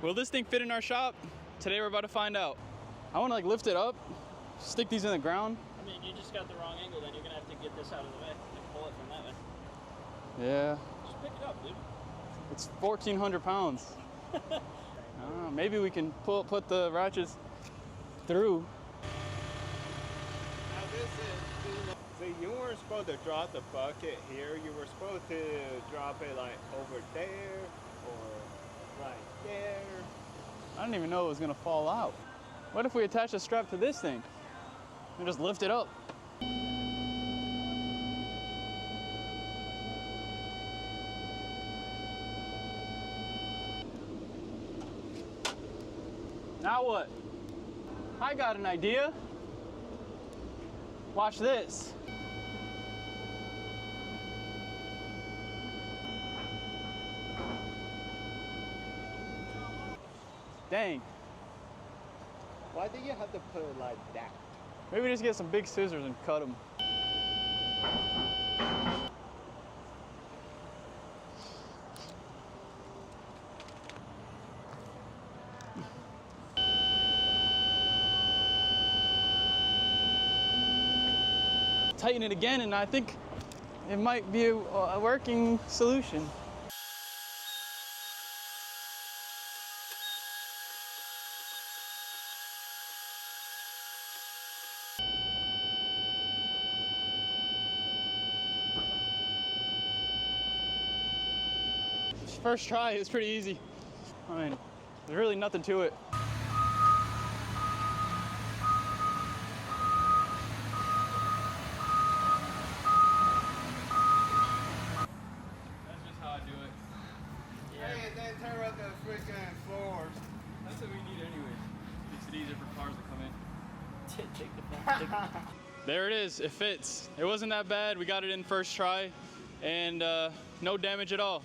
Will this thing fit in our shop? Today we're about to find out. I want to like lift it up, stick these in the ground. I mean, you just got the wrong angle, then you're gonna have to get this out of the way and pull it from that way. Yeah. Just pick it up, dude. It's 1,400 pounds. I don't know, maybe we can put the ratchets through. Now this is, so you weren't supposed to drop the bucket here. You were supposed to drop it like over there or right there. I didn't even know it was gonna fall out. What if we attach a strap to this thing and just lift it up? Now what? I got an idea. Watch this. Dang. Why do you have to put it like that? Maybe just get some big scissors and cut them. Tighten it again, and I think it might be a working solution. First try, it was pretty easy. I mean, there's really nothing to it. That's just how I do it. Yeah. Hey, and then tear up the freaking floors. That's what we need anyway. Makes it easier for cars to come in. Take the plastic. There it is, it fits. It wasn't that bad. We got it in first try and no damage at all.